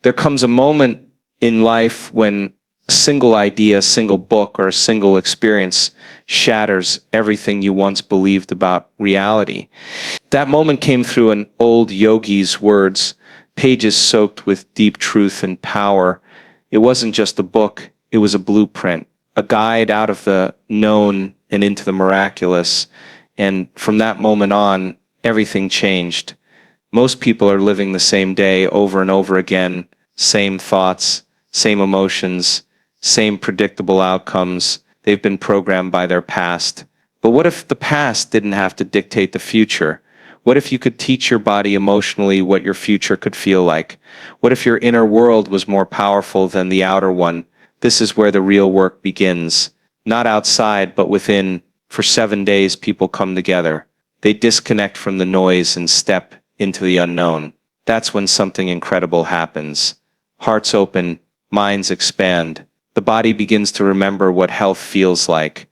There comes a moment in life when a single idea, a single book, or a single experience shatters everything you once believed about reality. That moment came through an old yogi's words, pages soaked with deep truth and power. It wasn't just a book, it was a blueprint, a guide out of the known and into the miraculous. And from that moment on, everything changed. Most people are living the same day over and over again, same thoughts, same emotions, same predictable outcomes. They've been programmed by their past. But what if the past didn't have to dictate the future? What if you could teach your body emotionally what your future could feel like? What if your inner world was more powerful than the outer one? This is where the real work begins. Not outside, but within. For 7 days, people come together. They disconnect from the noise and step into the unknown. That's when something incredible happens. Hearts open, minds expand. The body begins to remember what health feels like.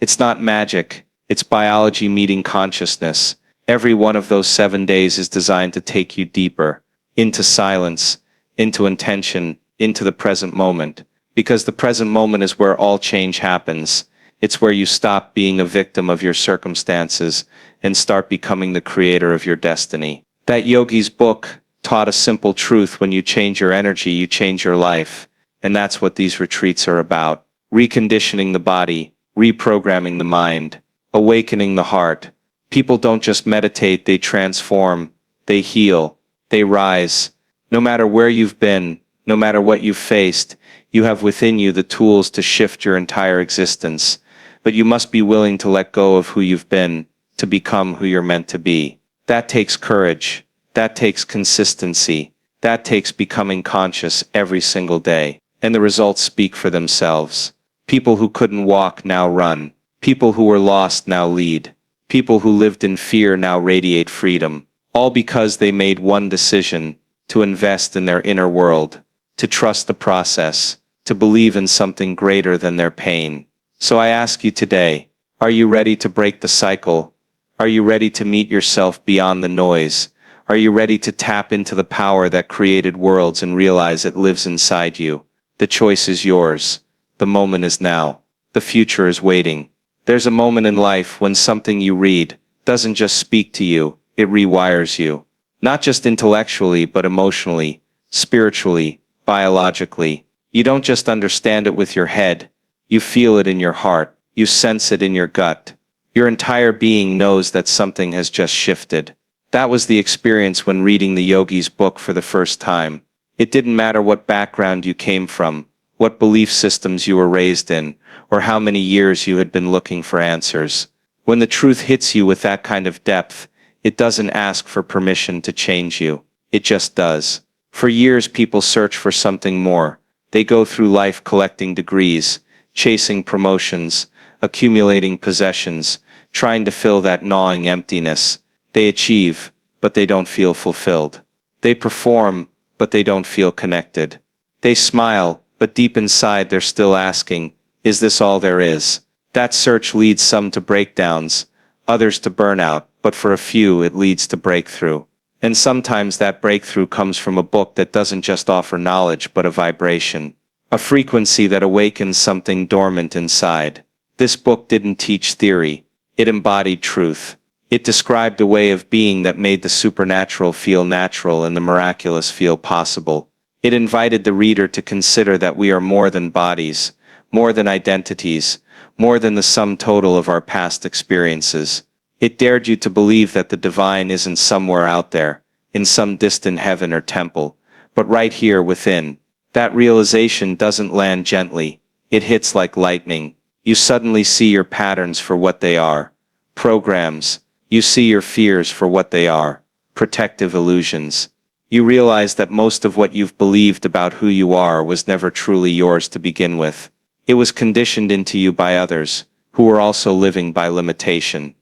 It's not magic, it's biology meeting consciousness. Every one of those 7 days is designed to take you deeper, into silence, into intention, into the present moment. Because the present moment is where all change happens. It's where you stop being a victim of your circumstances and start becoming the creator of your destiny. That yogi's book taught a simple truth: when you change your energy, you change your life. And that's what these retreats are about. Reconditioning the body, reprogramming the mind, awakening the heart. People don't just meditate, they transform, they heal, they rise. No matter where you've been, no matter what you've faced, you have within you the tools to shift your entire existence. But you must be willing to let go of who you've been, to become who you're meant to be. That takes courage. That takes consistency. That takes becoming conscious every single day. And the results speak for themselves. People who couldn't walk now run. People who were lost now lead. People who lived in fear now radiate freedom. All because they made one decision: to invest in their inner world, to trust the process, to believe in something greater than their pain. So I ask you today, are you ready to break the cycle? Are you ready to meet yourself beyond the noise? Are you ready to tap into the power that created worlds and realize it lives inside you? The choice is yours. The moment is now. The future is waiting. There's a moment in life when something you read doesn't just speak to you, it rewires you. Not just intellectually, but emotionally, spiritually, biologically. You don't just understand it with your head. You feel it in your heart. You sense it in your gut. Your entire being knows that something has just shifted. That was the experience when reading the yogi's book for the first time. It didn't matter what background you came from, what belief systems you were raised in, or how many years you had been looking for answers. When the truth hits you with that kind of depth, it doesn't ask for permission to change you. It just does. For years, people search for something more. They go through life collecting degrees, chasing promotions, accumulating possessions, trying to fill that gnawing emptiness. They achieve, but they don't feel fulfilled. They perform, but they don't feel connected. They smile, but deep inside they're still asking, is this all there is? That search leads some to breakdowns, others to burnout, but for a few it leads to breakthrough. And sometimes that breakthrough comes from a book that doesn't just offer knowledge but a vibration, a frequency that awakens something dormant inside. This book didn't teach theory, it embodied truth. It described a way of being that made the supernatural feel natural and the miraculous feel possible. It invited the reader to consider that we are more than bodies, more than identities, more than the sum total of our past experiences. It dared you to believe that the divine isn't somewhere out there, in some distant heaven or temple, but right here within. That realization doesn't land gently. It hits like lightning. You suddenly see your patterns for what they are. Programs. You see your fears for what they are. Protective illusions. You realize that most of what you've believed about who you are was never truly yours to begin with. It was conditioned into you by others, who were also living by limitation.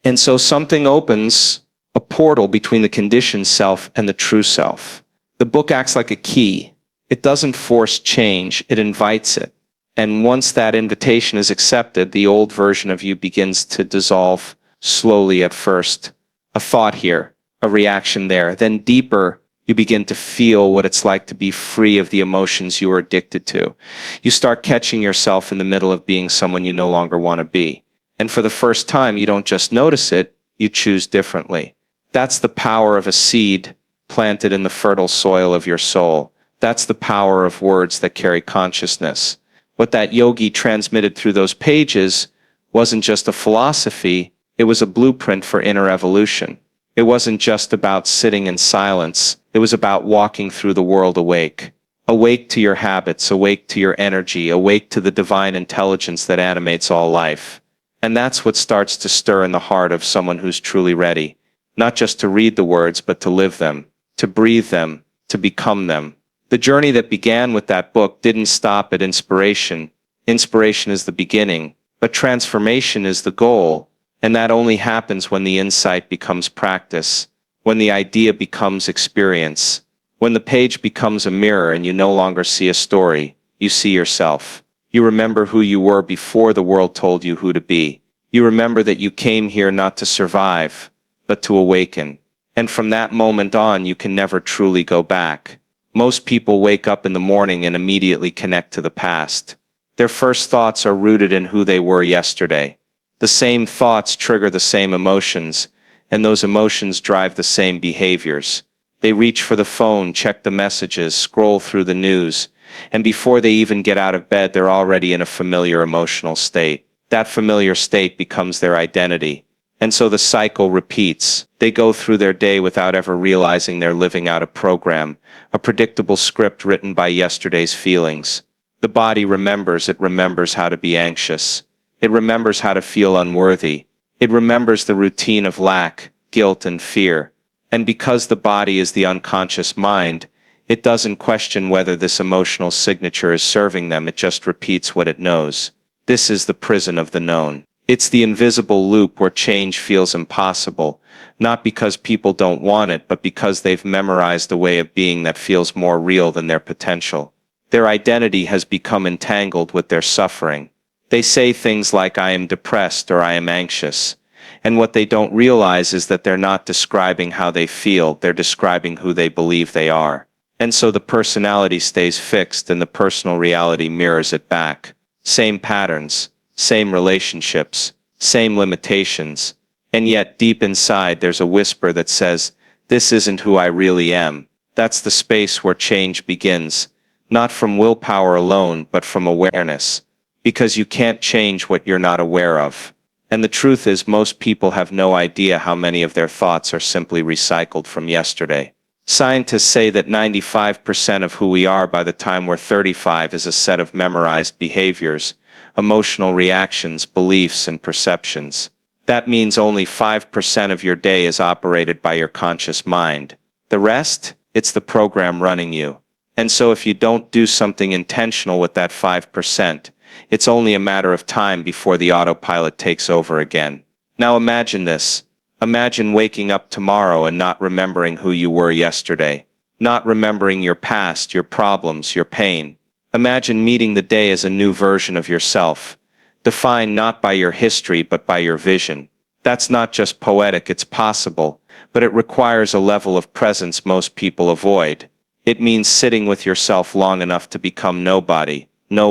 And so something opens, a portal between the conditioned self and the true self. The book acts like a key. It doesn't force change, it invites it. And once that invitation is accepted, the old version of you begins to dissolve, slowly at first. A thought here, a reaction there, then deeper, You begin to feel what it's like to be free of the emotions you are addicted to. You start catching yourself in the middle of being someone you no longer want to be. And for the first time, you don't just notice it, you choose differently. That's the power of a seed planted in the fertile soil of your soul. That's the power of words that carry consciousness. What that yogi transmitted through those pages wasn't just a philosophy, it was a blueprint for inner evolution. It wasn't just about sitting in silence, it was about walking through the world awake. Awake to your habits, awake to your energy, awake to the divine intelligence that animates all life. And that's what starts to stir in the heart of someone who's truly ready, not just to read the words, but to live them, to breathe them, to become them. The journey that began with that book didn't stop at inspiration. Inspiration is the beginning, but transformation is the goal, and that only happens when the insight becomes practice, when the idea becomes experience, when the page becomes a mirror and you no longer see a story, you see yourself. You remember who you were before the world told you who to be. You remember that you came here not to survive, but to awaken. And from that moment on, you can never truly go back. Most people wake up in the morning and immediately connect to the past. Their first thoughts are rooted in who they were yesterday. The same thoughts trigger the same emotions, and those emotions drive the same behaviors. They reach for the phone, check the messages, scroll through the news, and before they even get out of bed, they're already in a familiar emotional state. That familiar state becomes their identity. And so the cycle repeats. They go through their day without ever realizing they're living out a program, a predictable script written by yesterday's feelings. The body remembers, it remembers how to be anxious. It remembers how to feel unworthy. It remembers the routine of lack, guilt, and fear. And because the body is the unconscious mind, it doesn't question whether this emotional signature is serving them, it just repeats what it knows. This is the prison of the known. It's the invisible loop where change feels impossible, not because people don't want it, but because they've memorized a way of being that feels more real than their potential. Their identity has become entangled with their suffering. They say things like, "I am depressed" or "I am anxious." And what they don't realize is that they're not describing how they feel, they're describing who they believe they are. And so the personality stays fixed and the personal reality mirrors it back. Same patterns, same relationships, same limitations. And yet deep inside there's a whisper that says, "This isn't who I really am." That's the space where change begins, not from willpower alone, but from awareness. Because you can't change what you're not aware of. And the truth is, most people have no idea how many of their thoughts are simply recycled from yesterday. Scientists say that 95% of who we are by the time we're 35 is a set of memorized behaviors, emotional reactions, beliefs, and perceptions. That means only 5% of your day is operated by your conscious mind. The rest, it's the program running you. And so if you don't do something intentional with that 5%, it's only a matter of time before the autopilot takes over again. Now imagine this. Imagine waking up tomorrow and not remembering who you were yesterday. Not remembering your past, your problems, your pain. Imagine meeting the day as a new version of yourself, defined not by your history but by your vision. That's not just poetic, it's possible, but it requires a level of presence most people avoid. It means sitting with yourself long enough to become nobody, no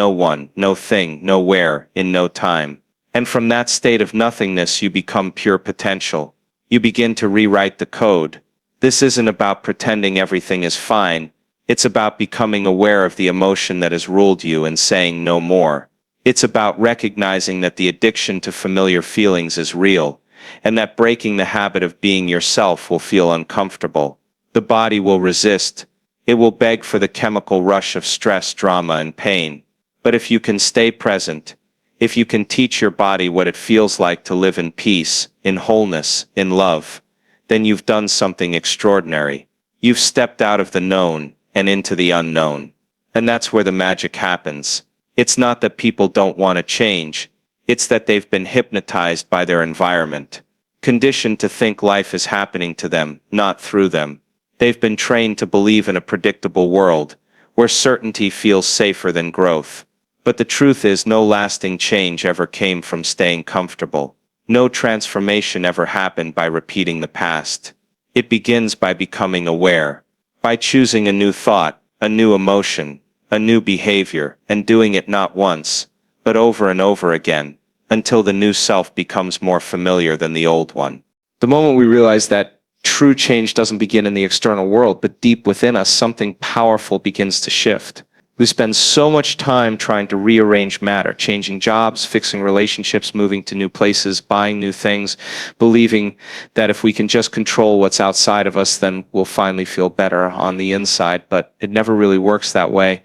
one, no thing, nowhere, in no time. And from that state of nothingness you become pure potential. You begin to rewrite the code. This isn't about pretending everything is fine. It's about becoming aware of the emotion that has ruled you and saying no more. It's about recognizing that the addiction to familiar feelings is real, and that breaking the habit of being yourself will feel uncomfortable. The body will resist. It will beg for the chemical rush of stress, drama, and pain. But if you can stay present, if you can teach your body what it feels like to live in peace, in wholeness, in love, then you've done something extraordinary. You've stepped out of the known and into the unknown. And that's where the magic happens. It's not that people don't want to change. It's that they've been hypnotized by their environment, conditioned to think life is happening to them, not through them. They've been trained to believe in a predictable world, where certainty feels safer than growth. But the truth is, no lasting change ever came from staying comfortable. No transformation ever happened by repeating the past. It begins by becoming aware, by choosing a new thought, a new emotion, a new behavior, and doing it not once, but over and over again, until the new self becomes more familiar than the old one. The moment we realize that true change doesn't begin in the external world, but deep within us, something powerful begins to shift. We spend so much time trying to rearrange matter, changing jobs, fixing relationships, moving to new places, buying new things, believing that if we can just control what's outside of us, then we'll finally feel better on the inside. But it never really works that way.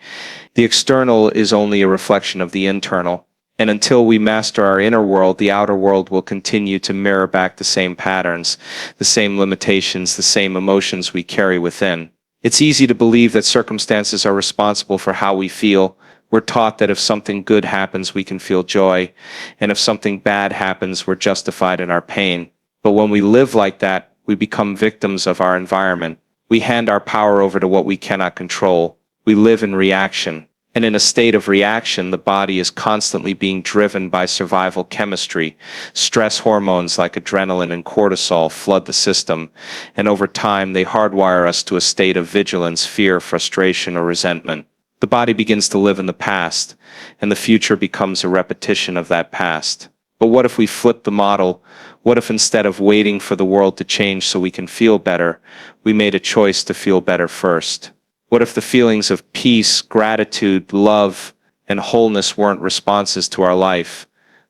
The external is only a reflection of the internal. And until we master our inner world, the outer world will continue to mirror back the same patterns, the same limitations, the same emotions we carry within. It's easy to believe that circumstances are responsible for how we feel. We're taught that if something good happens, we can feel joy, and if something bad happens, we're justified in our pain. But when we live like that, we become victims of our environment. We hand our power over to what we cannot control. We live in reaction. And in a state of reaction, the body is constantly being driven by survival chemistry. Stress hormones like adrenaline and cortisol flood the system, and over time they hardwire us to a state of vigilance, fear, frustration, or resentment. The body begins to live in the past, and the future becomes a repetition of that past. But what if we flip the model? What if instead of waiting for the world to change so we can feel better, we made a choice to feel better first? What if the feelings of peace, gratitude, love, and wholeness weren't responses to our life,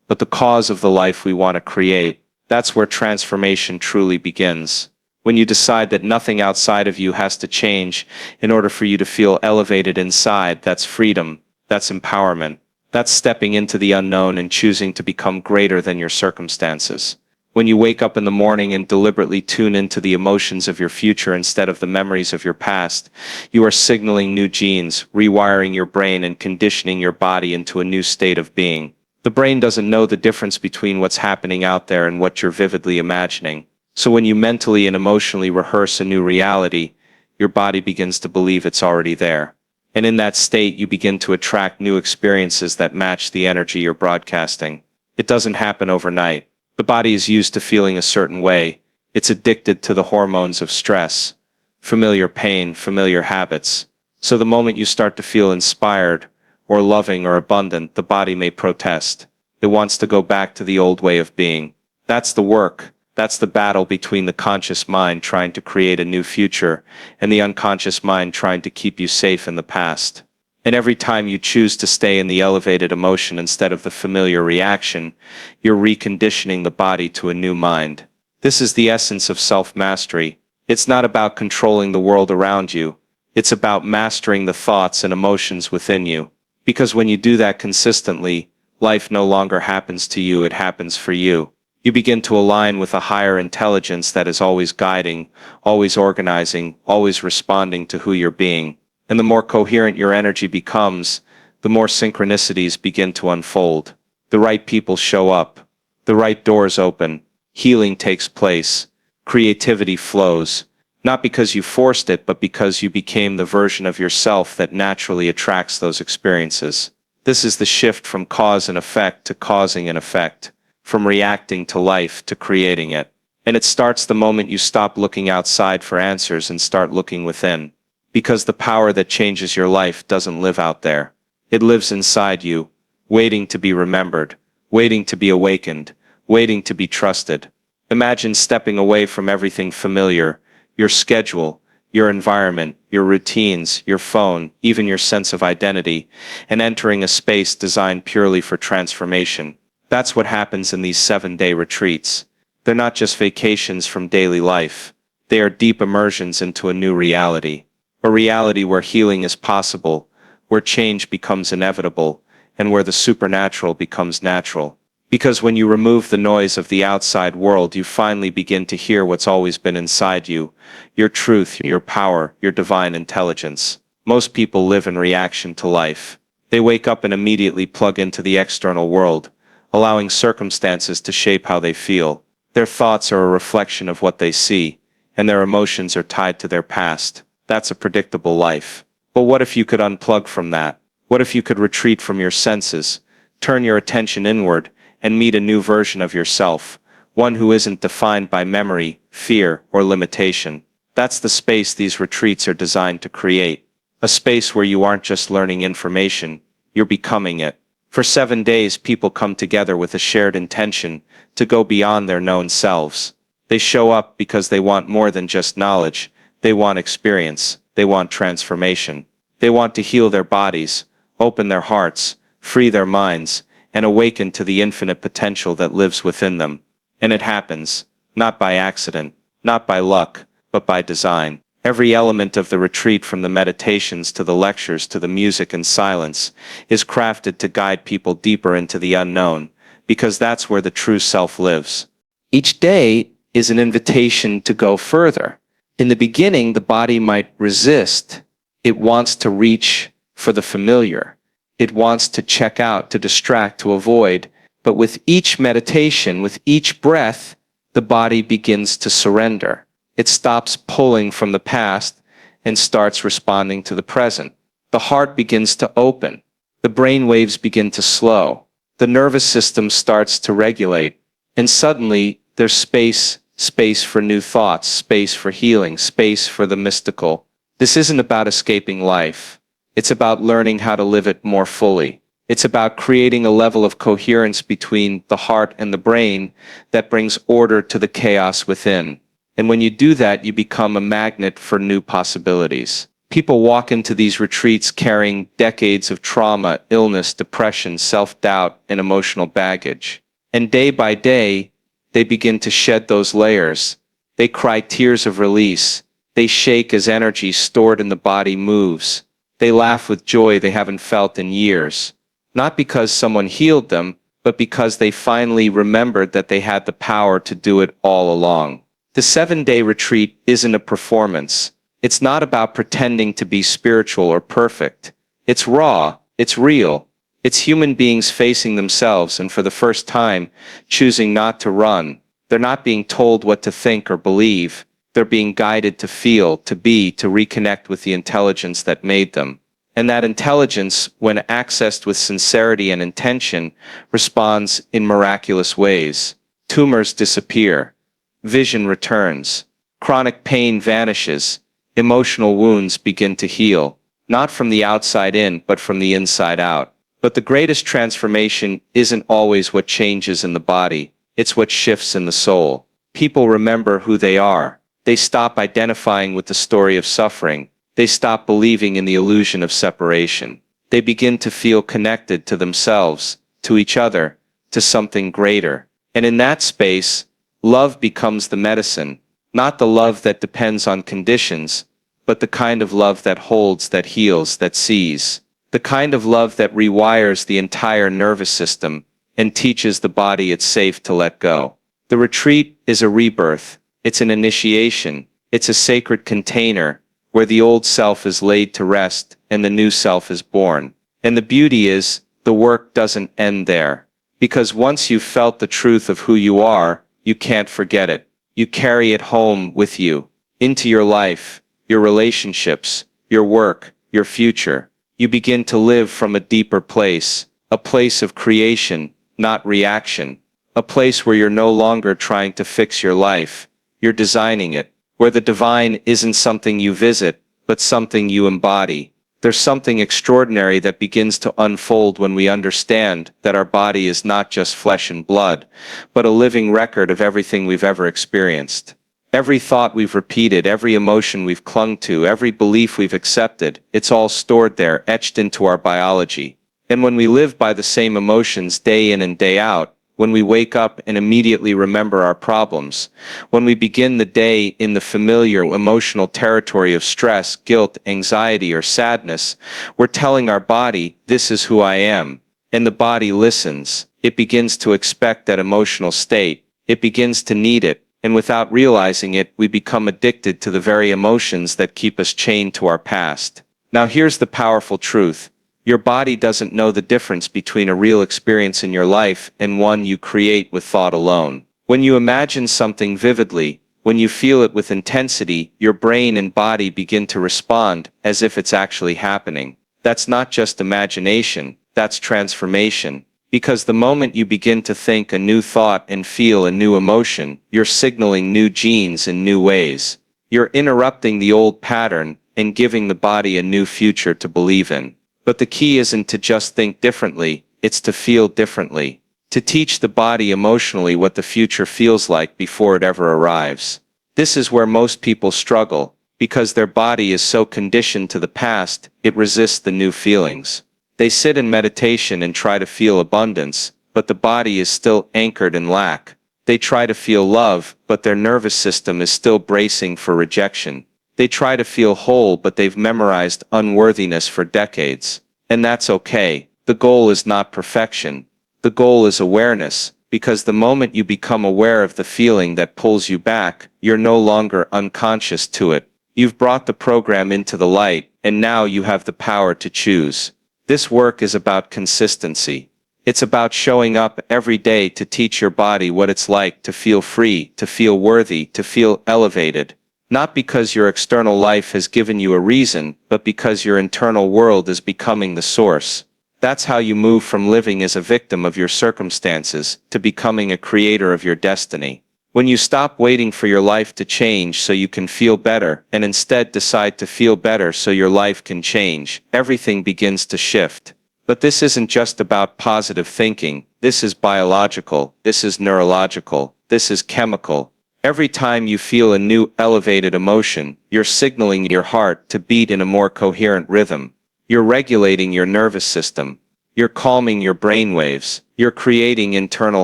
but the cause of the life we want to create? That's where transformation truly begins. When you decide that nothing outside of you has to change in order for you to feel elevated inside, that's freedom, that's empowerment. That's stepping into the unknown and choosing to become greater than your circumstances. When you wake up in the morning and deliberately tune into the emotions of your future instead of the memories of your past, you are signaling new genes, rewiring your brain and conditioning your body into a new state of being. The brain doesn't know the difference between what's happening out there and what you're vividly imagining. So when you mentally and emotionally rehearse a new reality, your body begins to believe it's already there. And in that state, you begin to attract new experiences that match the energy you're broadcasting. It doesn't happen overnight. The body is used to feeling a certain way. It's addicted to the hormones of stress, familiar pain, familiar habits. So the moment you start to feel inspired, or loving or abundant, the body may protest. It wants to go back to the old way of being. That's the work. That's the battle between the conscious mind trying to create a new future and the unconscious mind trying to keep you safe in the past. And every time you choose to stay in the elevated emotion instead of the familiar reaction, you're reconditioning the body to a new mind. This is the essence of self-mastery. It's not about controlling the world around you. It's about mastering the thoughts and emotions within you. Because when you do that consistently, life no longer happens to you, it happens for you. You begin to align with a higher intelligence that is always guiding, always organizing, always responding to who you're being. And the more coherent your energy becomes, the more synchronicities begin to unfold. The right people show up. The right doors open. Healing takes place. Creativity flows. Not because you forced it, but because you became the version of yourself that naturally attracts those experiences. This is the shift from cause and effect to causing an effect, from reacting to life to creating it. And it starts the moment you stop looking outside for answers and start looking within. Because the power that changes your life doesn't live out there. It lives inside you, waiting to be remembered, waiting to be awakened, waiting to be trusted. Imagine stepping away from everything familiar, your schedule, your environment, your routines, your phone, even your sense of identity, and entering a space designed purely for transformation. That's what happens in these 7-day retreats. They're not just vacations from daily life. They are deep immersions into a new reality. A reality where healing is possible, where change becomes inevitable, and where the supernatural becomes natural. Because when you remove the noise of the outside world, you finally begin to hear what's always been inside you, your truth, your power, your divine intelligence. Most people live in reaction to life. They wake up and immediately plug into the external world, allowing circumstances to shape how they feel. Their thoughts are a reflection of what they see, and their emotions are tied to their past. That's a predictable life. But what if you could unplug from that? What if you could retreat from your senses, turn your attention inward, and meet a new version of yourself, one who isn't defined by memory, fear, or limitation. That's the space these retreats are designed to create. A space where you aren't just learning information, you're becoming it. For 7 days, people come together with a shared intention to go beyond their known selves. They show up because they want more than just knowledge. They want experience. They want transformation. They want to heal their bodies, open their hearts, free their minds, and awaken to the infinite potential that lives within them. And it happens, not by accident, not by luck, but by design. Every element of the retreat, from the meditations to the lectures to the music and silence, is crafted to guide people deeper into the unknown, because that's where the true self lives. Each day is an invitation to go further. In the beginning, the body might resist. It wants to reach for the familiar. It wants to check out, to distract, to avoid. But with each meditation, with each breath, the body begins to surrender. It stops pulling from the past and starts responding to the present. The heart begins to open. The brain waves begin to slow. The nervous system starts to regulate. And suddenly, there's space for new thoughts, space for healing, space for the mystical. This isn't about escaping life. It's about learning how to live it more fully. It's about creating a level of coherence between the heart and the brain that brings order to the chaos within. And when you do that, you become a magnet for new possibilities. People walk into these retreats carrying decades of trauma, illness, depression, self-doubt, and emotional baggage. And day by day, they begin to shed those layers. They cry tears of release. They shake as energy stored in the body moves. They laugh with joy they haven't felt in years. Not because someone healed them, but because they finally remembered that they had the power to do it all along. The 7-day retreat isn't a performance. It's not about pretending to be spiritual or perfect. It's raw. It's real. It's human beings facing themselves, and for the first time, choosing not to run. They're not being told what to think or believe. They're being guided to feel, to be, to reconnect with the intelligence that made them. And that intelligence, when accessed with sincerity and intention, responds in miraculous ways. Tumors disappear. Vision returns. Chronic pain vanishes. Emotional wounds begin to heal. Not from the outside in, but from the inside out. But the greatest transformation isn't always what changes in the body. It's what shifts in the soul. People remember who they are. They stop identifying with the story of suffering. They stop believing in the illusion of separation. They begin to feel connected to themselves, to each other, to something greater. And in that space, love becomes the medicine. Not the love that depends on conditions, but the kind of love that holds, that heals, that sees. The kind of love that rewires the entire nervous system and teaches the body it's safe to let go. The retreat is a rebirth. It's an initiation. It's a sacred container where the old self is laid to rest and the new self is born. And the beauty is, the work doesn't end there. Because once you've felt the truth of who you are, you can't forget it. You carry it home with you, into your life, your relationships, your work, your future. You begin to live from a deeper place, a place of creation, not reaction, a place where you're no longer trying to fix your life, you're designing it, where the divine isn't something you visit, but something you embody. There's something extraordinary that begins to unfold when we understand that our body is not just flesh and blood, but a living record of everything we've ever experienced. Every thought we've repeated, every emotion we've clung to, every belief we've accepted, it's all stored there, etched into our biology. And when we live by the same emotions day in and day out, when we wake up and immediately remember our problems, when we begin the day in the familiar emotional territory of stress, guilt, anxiety, or sadness, we're telling our body, this is who I am. And the body listens. It begins to expect that emotional state. It begins to need it. And without realizing it, we become addicted to the very emotions that keep us chained to our past. Now here's the powerful truth. Your body doesn't know the difference between a real experience in your life and one you create with thought alone. When you imagine something vividly, when you feel it with intensity, your brain and body begin to respond as if it's actually happening. That's not just imagination, that's transformation. Because the moment you begin to think a new thought and feel a new emotion, you're signaling new genes in new ways. You're interrupting the old pattern and giving the body a new future to believe in. But the key isn't to just think differently, it's to feel differently. To teach the body emotionally what the future feels like before it ever arrives. This is where most people struggle, because their body is so conditioned to the past, it resists the new feelings. They sit in meditation and try to feel abundance, but the body is still anchored in lack. They try to feel love, but their nervous system is still bracing for rejection. They try to feel whole, but they've memorized unworthiness for decades. And that's okay. The goal is not perfection. The goal is awareness, because the moment you become aware of the feeling that pulls you back, you're no longer unconscious to it. You've brought the program into the light, and now you have the power to choose. This work is about consistency. It's about showing up every day to teach your body what it's like to feel free, to feel worthy, to feel elevated. Not because your external life has given you a reason, but because your internal world is becoming the source. That's how you move from living as a victim of your circumstances to becoming a creator of your destiny. When you stop waiting for your life to change so you can feel better, and instead decide to feel better so your life can change, everything begins to shift. But this isn't just about positive thinking. This is biological, this is neurological, this is chemical. Every time you feel a new elevated emotion, you're signaling your heart to beat in a more coherent rhythm. You're regulating your nervous system. You're calming your brainwaves. You're creating internal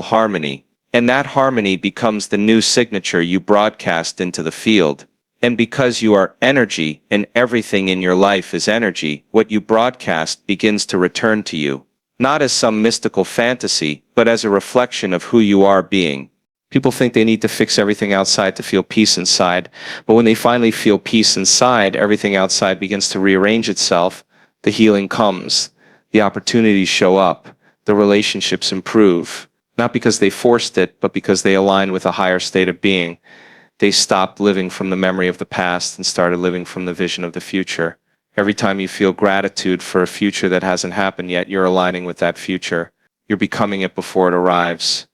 harmony. And that harmony becomes the new signature you broadcast into the field. And because you are energy, and everything in your life is energy, what you broadcast begins to return to you. Not as some mystical fantasy, but as a reflection of who you are being. People think they need to fix everything outside to feel peace inside, but when they finally feel peace inside, everything outside begins to rearrange itself. The healing comes, the opportunities show up, the relationships improve, not because they forced it, but because they align with a higher state of being. They stopped living from the memory of the past and started living from the vision of the future. Every time you feel gratitude for a future that hasn't happened yet, you're aligning with that future. You're becoming it before it arrives.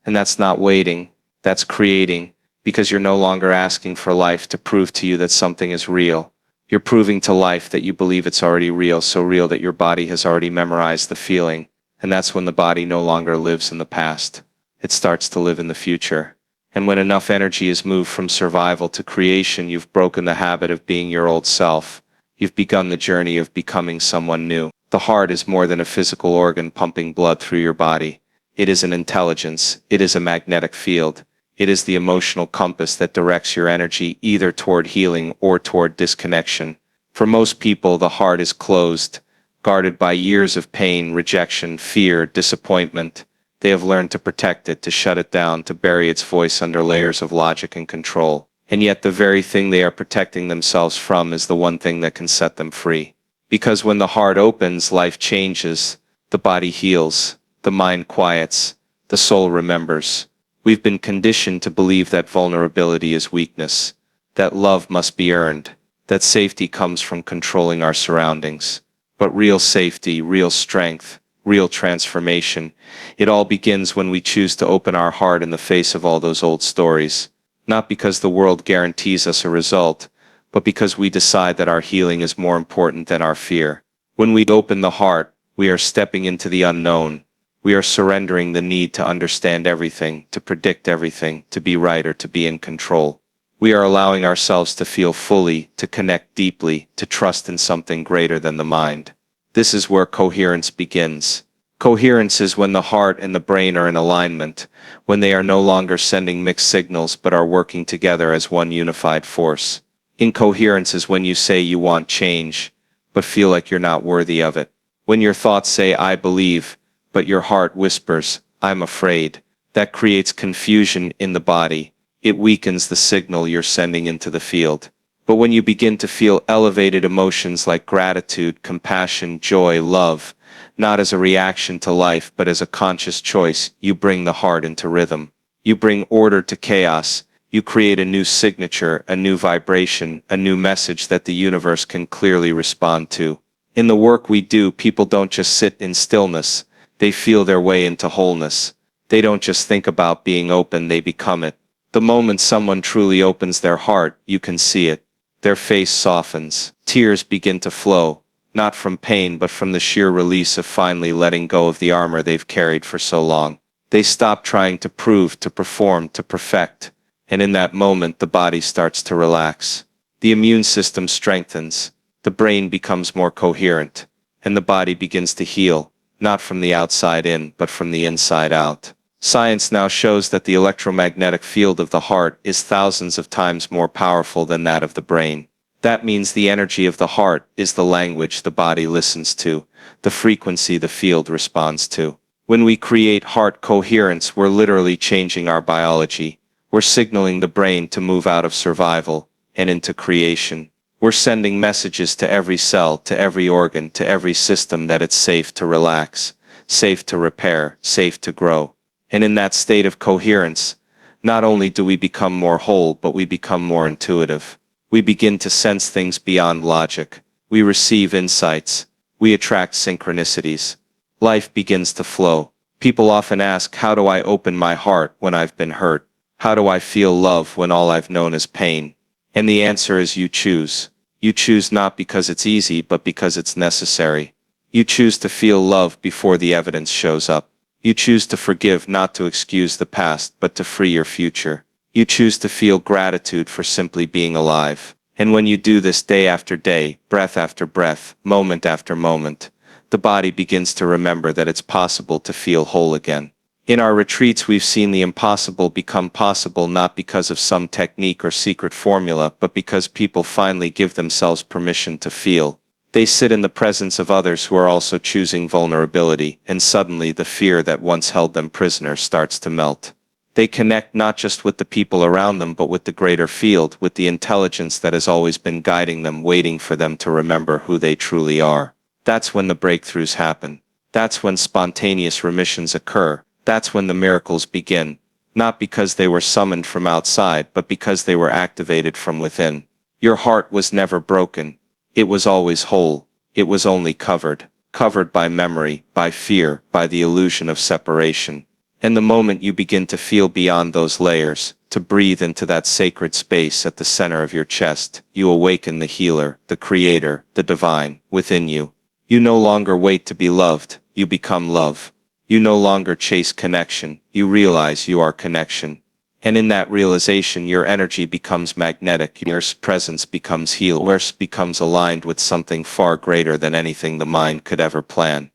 And that's not waiting, that's creating, because you're no longer asking for life to prove to you that something is real. You're proving to life that you believe it's already real, so real that your body has already memorized the feeling. And that's when the body no longer lives in the past. It starts to live in the future. And when enough energy is moved from survival to creation, you've broken the habit of being your old self. You've begun the journey of becoming someone new. The heart is more than a physical organ pumping blood through your body. It is an intelligence. It is a magnetic field. It is the emotional compass that directs your energy either toward healing or toward disconnection. For most people, the heart is closed, guarded by years of pain, rejection, fear, disappointment. They have learned to protect it, to shut it down, to bury its voice under layers of logic and control. And yet the very thing they are protecting themselves from is the one thing that can set them free. Because when the heart opens, life changes, the body heals, the mind quiets, the soul remembers. We've been conditioned to believe that vulnerability is weakness, that love must be earned, that safety comes from controlling our surroundings. But real safety, real strength, real transformation, it all begins when we choose to open our heart in the face of all those old stories. Not because the world guarantees us a result, but because we decide that our healing is more important than our fear. When we open the heart, we are stepping into the unknown. We are surrendering the need to understand everything, to predict everything, to be right or to be in control. We are allowing ourselves to feel fully, to connect deeply, to trust in something greater than the mind. This is where coherence begins. Coherence is when the heart and the brain are in alignment, when they are no longer sending mixed signals but are working together as one unified force. Incoherence is when you say you want change, but feel like you're not worthy of it. When your thoughts say, I believe, but your heart whispers, I'm afraid. That creates confusion in the body. It weakens the signal you're sending into the field. But when you begin to feel elevated emotions like gratitude, compassion, joy, love, not as a reaction to life but as a conscious choice, you bring the heart into rhythm. You bring order to chaos. You create a new signature, a new vibration, a new message that the universe can clearly respond to. In the work we do, people don't just sit in stillness. They feel their way into wholeness. They don't just think about being open, they become it. The moment someone truly opens their heart, you can see it. Their face softens. Tears begin to flow, not from pain but from the sheer release of finally letting go of the armor they've carried for so long. They stop trying to prove, to perform, to perfect. And in that moment, the body starts to relax. The immune system strengthens. The brain becomes more coherent. And the body begins to heal, not from the outside in, but from the inside out. Science now shows that the electromagnetic field of the heart is thousands of times more powerful than that of the brain. That means the energy of the heart is the language the body listens to, the frequency the field responds to. When we create heart coherence, we're literally changing our biology. We're signaling the brain to move out of survival and into creation. We're sending messages to every cell, to every organ, to every system that it's safe to relax, safe to repair, safe to grow. And in that state of coherence, not only do we become more whole, but we become more intuitive. We begin to sense things beyond logic. We receive insights. We attract synchronicities. Life begins to flow. People often ask, how do I open my heart when I've been hurt? How do I feel love when all I've known is pain? And the answer is you choose. You choose not because it's easy, but because it's necessary. You choose to feel love before the evidence shows up. You choose to forgive, not to excuse the past, but to free your future. You choose to feel gratitude for simply being alive. And when you do this day after day, breath after breath, moment after moment, the body begins to remember that it's possible to feel whole again. In our retreats, we've seen the impossible become possible, not because of some technique or secret formula, but because people finally give themselves permission to feel. They sit in the presence of others who are also choosing vulnerability, and suddenly the fear that once held them prisoner starts to melt. They connect not just with the people around them, but with the greater field, with the intelligence that has always been guiding them, waiting for them to remember who they truly are. That's when the breakthroughs happen. That's when spontaneous remissions occur. That's when the miracles begin. Not because they were summoned from outside, but because they were activated from within. Your heart was never broken. It was always whole. It was only covered by memory, by fear, by the illusion of separation. And the moment you begin to feel beyond those layers, to breathe into that sacred space at the center of your chest, you awaken the healer, the creator, the divine, within you. You no longer wait to be loved, you become love. You no longer chase connection, you realize you are connection. And in that realization, your energy becomes magnetic, your presence becomes healed, yours becomes aligned with something far greater than anything the mind could ever plan.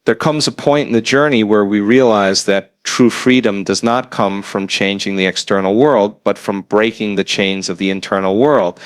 There comes a point in the journey where we realize that true freedom does not come from changing the external world, but from breaking the chains of the internal world.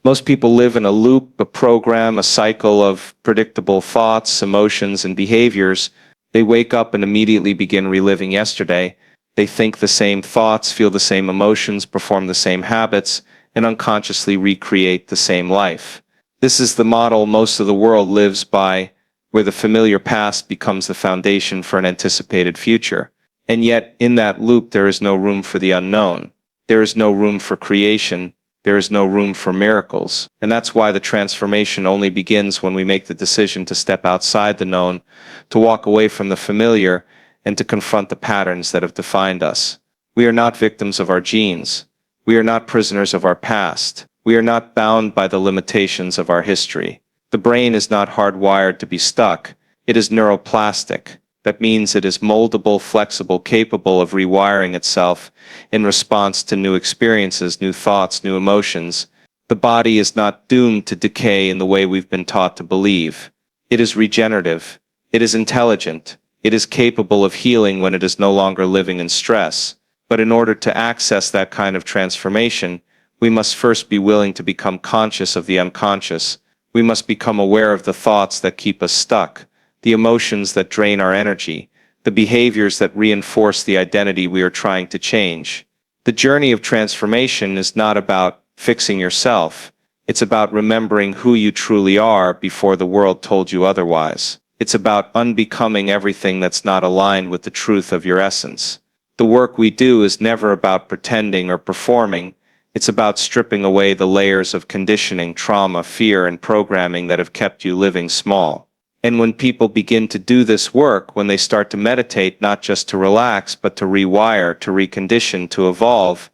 Most people live in a loop, a program, a cycle of predictable thoughts, emotions, and behaviors. They wake up and immediately begin reliving yesterday. They think the same thoughts, feel the same emotions, perform the same habits, and unconsciously recreate the same life. This is the model most of the world lives by, where the familiar past becomes the foundation for an anticipated future. And yet, in that loop, there is no room for the unknown. There is no room for creation. There is no room for miracles. And that's why the transformation only begins when we make the decision to step outside the known, to walk away from the familiar, and to confront the patterns that have defined us. We are not victims of our genes. We are not prisoners of our past. We are not bound by the limitations of our history. The brain is not hardwired to be stuck. It is neuroplastic. That means it is moldable, flexible, capable of rewiring itself in response to new experiences, new thoughts, new emotions. The body is not doomed to decay in the way we've been taught to believe. It is regenerative. It is intelligent. It is capable of healing when it is no longer living in stress. But in order to access that kind of transformation, we must first be willing to become conscious of the unconscious. We must become aware of the thoughts that keep us stuck, the emotions that drain our energy, the behaviors that reinforce the identity we are trying to change. The journey of transformation is not about fixing yourself. It's about remembering who you truly are before the world told you otherwise. It's about unbecoming everything that's not aligned with the truth of your essence. The work we do is never about pretending or performing. It's about stripping away the layers of conditioning, trauma, fear, and programming that have kept you living small. And when people begin to do this work, when they start to meditate, not just to relax, but to rewire, to recondition, to evolve,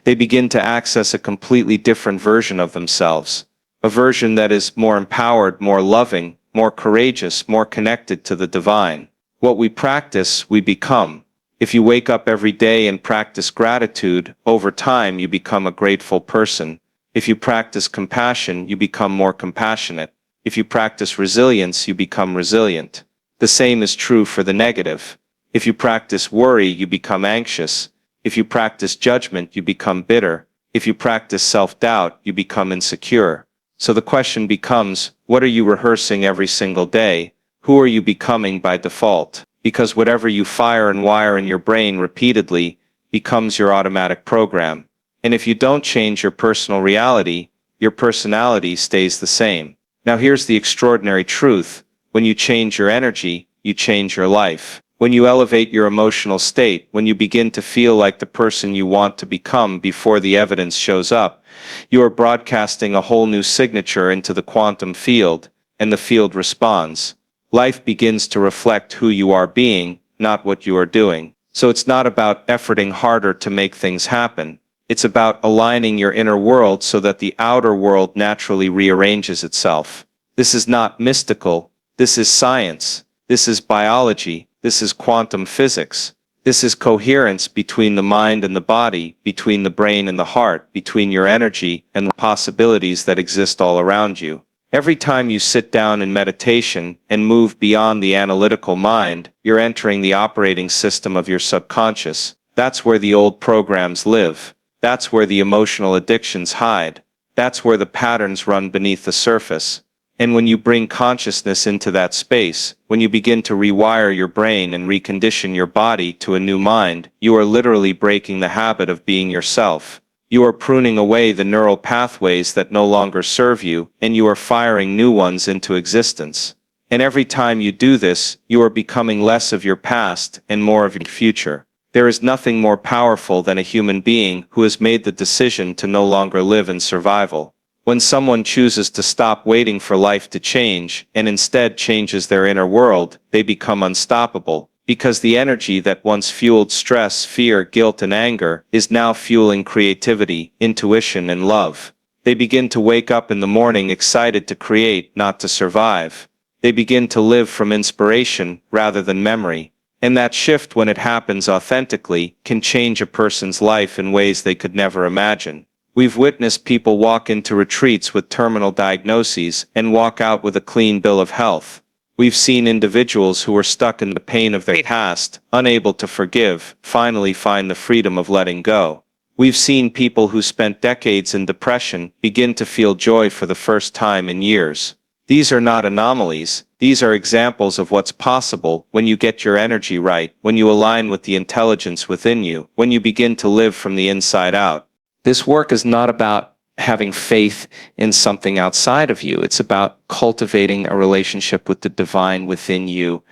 they begin to access a completely different version of themselves. A version that is more empowered, more loving, more courageous, more connected to the divine. What we practice, we become. If you wake up every day and practice gratitude, over time you become a grateful person. If you practice compassion, you become more compassionate. If you practice resilience, you become resilient. The same is true for the negative. If you practice worry, you become anxious. If you practice judgment, you become bitter. If you practice self-doubt, you become insecure. So the question becomes, what are you rehearsing every single day? Who are you becoming by default? Because whatever you fire and wire in your brain repeatedly becomes your automatic program. And if you don't change your personal reality, your personality stays the same. Now here's the extraordinary truth. When you change your energy, you change your life. When you elevate your emotional state, when you begin to feel like the person you want to become before the evidence shows up, you are broadcasting a whole new signature into the quantum field, and the field responds. Life begins to reflect who you are being, not what you are doing. So it's not about efforting harder to make things happen. It's about aligning your inner world so that the outer world naturally rearranges itself. This is not mystical. This is science. This is biology. This is quantum physics. This is coherence between the mind and the body, between the brain and the heart, between your energy and the possibilities that exist all around you. Every time you sit down in meditation and move beyond the analytical mind, you're entering the operating system of your subconscious. That's where the old programs live. That's where the emotional addictions hide. That's where the patterns run beneath the surface. And when you bring consciousness into that space, when you begin to rewire your brain and recondition your body to a new mind, you are literally breaking the habit of being yourself. You are pruning away the neural pathways that no longer serve you, and you are firing new ones into existence. And every time you do this, you are becoming less of your past and more of your future. There is nothing more powerful than a human being who has made the decision to no longer live in survival. When someone chooses to stop waiting for life to change and instead changes their inner world, they become unstoppable. Because the energy that once fueled stress, fear, guilt, and anger is now fueling creativity, intuition, and love. They begin to wake up in the morning excited to create, not to survive. They begin to live from inspiration rather than memory. And that shift, when it happens authentically, can change a person's life in ways they could never imagine. We've witnessed people walk into retreats with terminal diagnoses and walk out with a clean bill of health. We've seen individuals who were stuck in the pain of their past, unable to forgive, finally find the freedom of letting go. We've seen people who spent decades in depression begin to feel joy for the first time in years. These are not anomalies. These are examples of what's possible when you get your energy right, when you align with the intelligence within you, when you begin to live from the inside out. This work is not about having faith in something outside of you. It's about cultivating a relationship with the divine within you,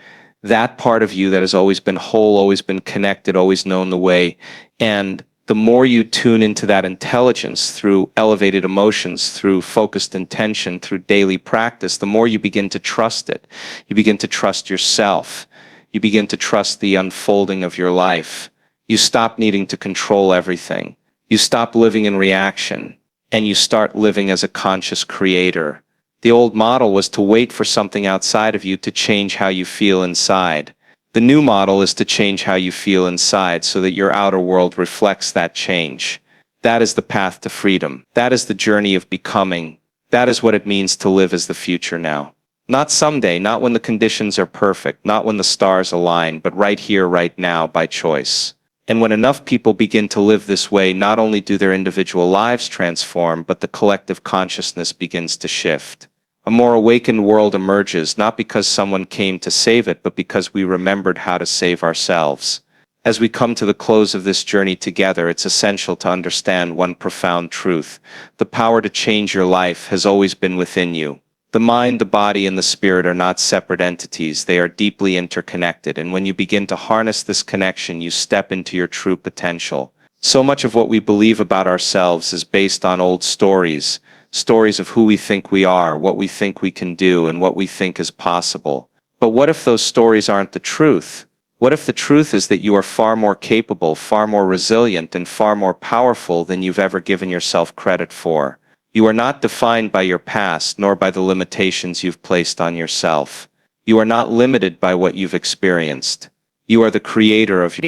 that part of you that has always been whole, always been connected, always known the way. And the more you tune into that intelligence through elevated emotions, through focused intention, through daily practice, the more you begin to trust it. You begin to trust yourself. You begin to trust the unfolding of your life. You stop needing to control everything. You stop living in reaction. And you start living as a conscious creator. The old model was to wait for something outside of you to change how you feel inside. The new model is to change how you feel inside so that your outer world reflects that change. That is the path to freedom. That is the journey of becoming. That is what it means to live as the future now. Not someday, not when the conditions are perfect, not when the stars align, but right here, right now, by choice. And when enough people begin to live this way, not only do their individual lives transform, but the collective consciousness begins to shift. A more awakened world emerges, not because someone came to save it, but because we remembered how to save ourselves. As we come to the close of this journey together, it's essential to understand one profound truth. The power to change your life has always been within you. The mind, the body, and the spirit are not separate entities. They are deeply interconnected, and when you begin to harness this connection, you step into your true potential. So much of what we believe about ourselves is based on old stories, stories of who we think we are, what we think we can do, and what we think is possible. But what if those stories aren't the truth? What if the truth is that you are far more capable, far more resilient, and far more powerful than you've ever given yourself credit for? You are not defined by your past, nor by the limitations you've placed on yourself. You are not limited by what you've experienced. You are the creator of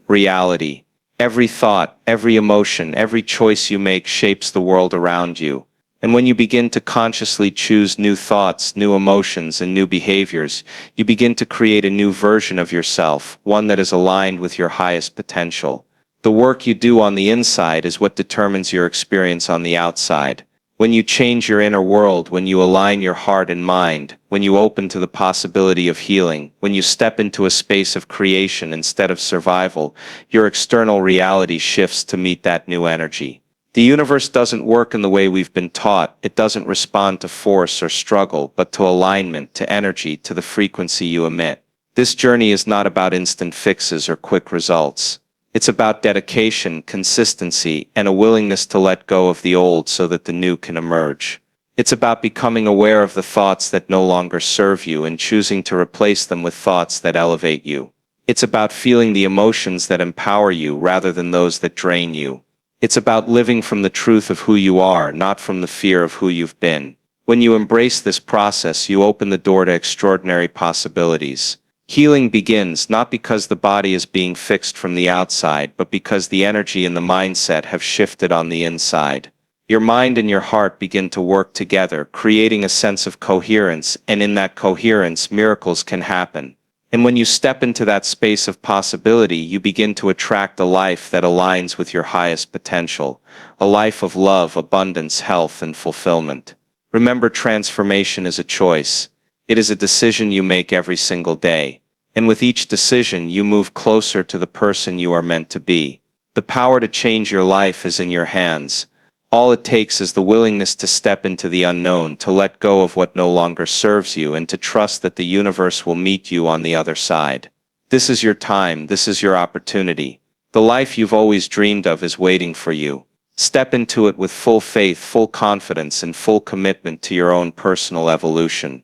reality. Every thought, every emotion, every choice you make shapes the world around you. And when you begin to consciously choose new thoughts, new emotions, and new behaviors, you begin to create a new version of yourself, one that is aligned with your highest potential. The work you do on the inside is what determines your experience on the outside. When you change your inner world, when you align your heart and mind, when you open to the possibility of healing, when you step into a space of creation instead of survival, your external reality shifts to meet that new energy. The universe doesn't work in the way we've been taught. It doesn't respond to force or struggle, but to alignment, to energy, to the frequency you emit. This journey is not about instant fixes or quick results. It's about dedication, consistency, and a willingness to let go of the old so that the new can emerge. It's about becoming aware of the thoughts that no longer serve you and choosing to replace them with thoughts that elevate you. It's about feeling the emotions that empower you rather than those that drain you. It's about living from the truth of who you are, not from the fear of who you've been. When you embrace this process, you open the door to extraordinary possibilities. Healing begins not because the body is being fixed from the outside, but because the energy and the mindset have shifted on the inside. Your mind and your heart begin to work together, creating a sense of coherence, and in that coherence, miracles can happen. And when you step into that space of possibility, you begin to attract a life that aligns with your highest potential, a life of love, abundance, health, and fulfillment. Remember, transformation is a choice. It is a decision you make every single day. And with each decision, you move closer to the person you are meant to be. The power to change your life is in your hands. All it takes is the willingness to step into the unknown, to let go of what no longer serves you, and to trust that the universe will meet you on the other side. This is your time, this is your opportunity. The life you've always dreamed of is waiting for you. Step into it with full faith, full confidence, and full commitment to your own personal evolution.